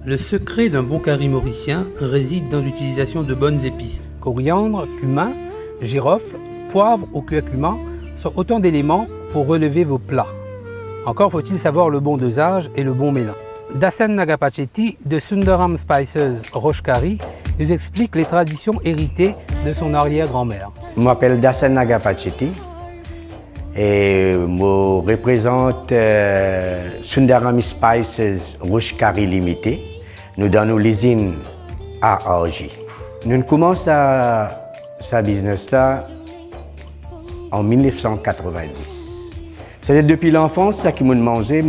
Le secret d'un bon curry mauricien réside dans l'utilisation de bonnes épices. Coriandre, cumin, girofle, poivre ou curcuma sont autant d'éléments pour relever vos plats. Encore faut-il savoir le bon dosage et le bon mélange. Dasan Nagapachetti de Sundaram Spices Roche Curry nous explique les traditions héritées de son arrière-grand-mère. Je m'appelle Dasan Nagapachetti et je représente Sundaram Spices Roche Curry Limité. Nous donnons l'usine à Orgy. Nous commençons ce business-là en 1990. C'est depuis l'enfance, ça qui m'a mangé,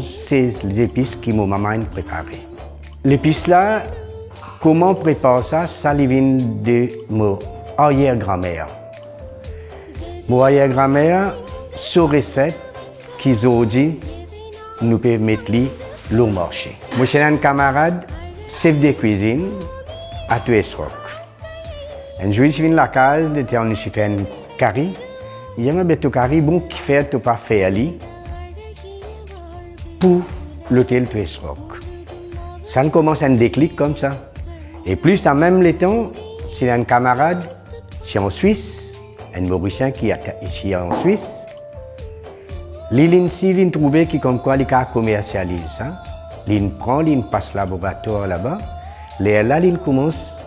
c'est les épices que ma maman préparait. L'épice là, comment on prépare ça? Ça vient de mon arrière-grand-mère. Mon arrière-grand-mère, sur recette qu'ils ont dit, nous pouvons mettre au marché. Moi, j'ai un camarade, chef de cuisine à Tuesrock. Un jour, je suis venu à la case, on a fait un curry. Il y a un curry bon qui fait ou pas faire ali pour l'hôtel Tuesrock. Ça commence un déclic comme ça. Et plus en même temps, c'est un camarade, c'est en Suisse, un Mauricien qui est ici en Suisse. Il trouve qui comme quoi il commercialise ça. Il prend, il passe le laboratoire là-bas. Là, il commence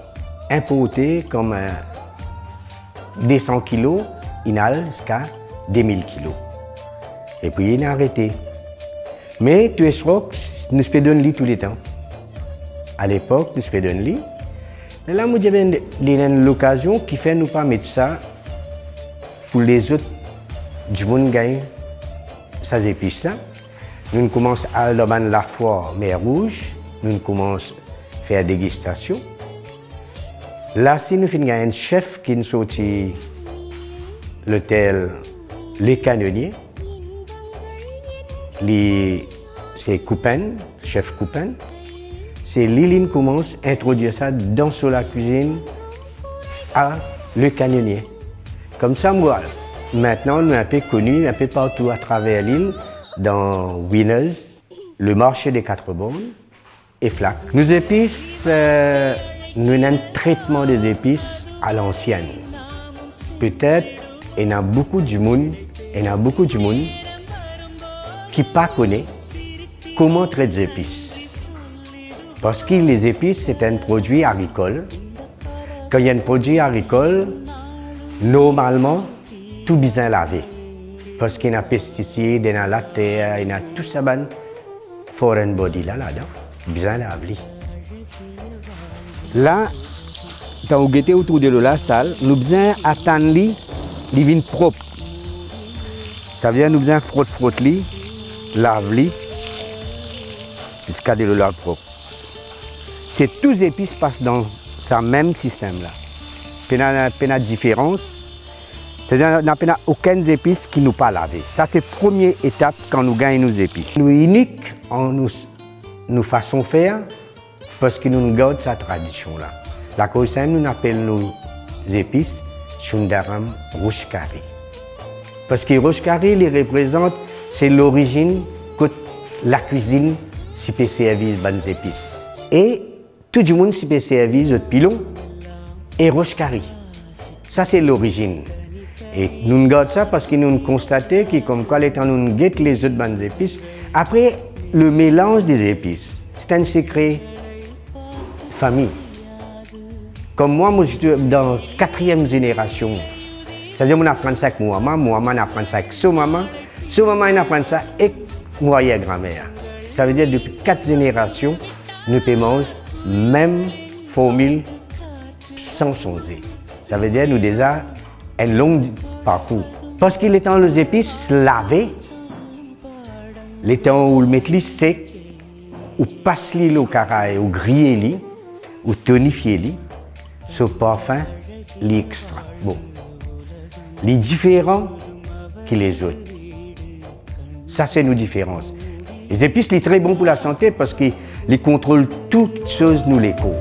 à importer comme 200 kilos. Il a jusqu'à 2000 kilos. Et puis il a arrêté. Mais Tuesrock nous peut donner tous les temps. À l'époque, nous peut donner. Mais là, nous avons l'occasion qui fait nous pas mettre ça pour les autres du monde gagne ces épices-là. Nous commençons à demander la foire mer rouge. Nous commençons à faire dégustation. Là, si nous finissons un chef qui nous sortit l'hôtel Les Canonniers, c'est Coupin, chef Coupin. C'est Liline commence à introduire ça dans la cuisine à Le Canonnier. Comme ça, moi, maintenant, nous sommes un peu connus, un peu partout à travers l'île, dans Winners, le marché des Quatre Bornes et Flac. Nos épices, nous avons un traitement des épices à l'ancienne. Peut-être il y a beaucoup de monde qui ne connaît pas comment traiter les épices. Parce que les épices, c'est un produit agricole. Quand il y a un produit agricole, normalement, tout bien lavé. Parce qu'il y a des pesticides, il y a la terre, il y a tout ça, foreign body là-dedans, bien lavé. Là, quand vous guettez autour de la salle, nous devons attendre les vins propres. Ça veut dire nous devons frotter, laver, jusqu'à de l'eau propre. C'est tous les épices passent dans ce même système-là. Il n'y a pas de différence. C'est-à-dire qu'il n'y a aucune épice qui nous pas lavé. Ça, c'est la première étape quand nous gagnons nos épices. Nous sommes uniques en nous façon de faire parce que nous gardons cette tradition-là. La cause nous appelle nos épices Sundaram Roche Curry. Parce que Roche Curry les représente, c'est l'origine que la cuisine s'y peut servir de bonnes épices. Et tout le monde s'y peut servir de pilon et Roche Curry. Ça, c'est l'origine. Et nous gardons ça parce que nous constatons que, comme quoi, étant nous guettons les autres bonnes épices, après le mélange des épices, c'est un secret famille. Comme moi, je suis dans la 4e génération. C'est-à-dire que je apprends ça avec moi maman apprend ça avec son maman apprend ça avec mon arrière-grand-mère. Ça veut dire que depuis 4 générations, nous pouvons même formule sans changer. Ça veut dire que nous avons déjà un long parcours. Parce qu'il est temps les épices lavées, les temps où le mettre sec, ou passe-les au caraï, ou griller-les, ou tonifier-les, ce parfum, l'extra. Bon. Les différents que les autres. Ça, c'est nos différences. Les épices, sont très bons pour la santé parce qu'ils contrôlent toutes choses, nous les cours.